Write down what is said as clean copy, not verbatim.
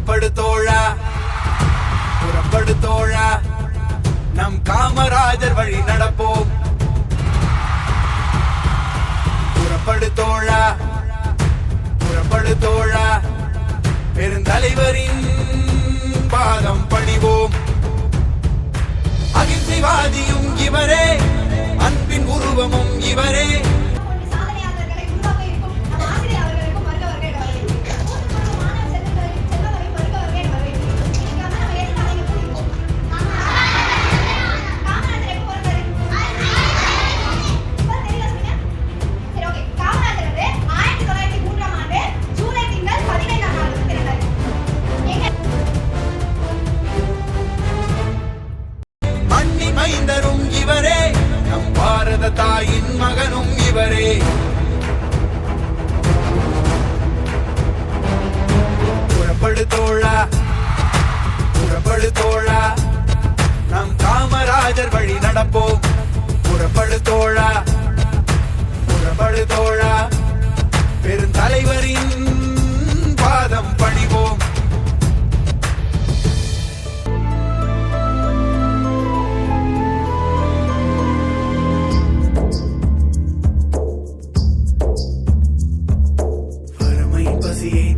புறப்படு தோழா புறப்படு தோழா நம் காமராஜர் வழி நடப்போம் புறப்படு தோழா புறப்படு தோழா பெருந்தலைவரின் பாதம் பணிவோம் அகிம்சைவாதியும் இவரே அன்பின் உருவமும் இவரே மைந்தரும் இவரே நம் பாரத தாயின் மகனும் இவரே புறப்படு தோழா புறப்படு தோழா நம் காமராஜர் வழி நடப்போம் புறப்படு தோழா புறப்படு தோழா பெருந்தலைவரின் பாதம் பணிவோம் பசியை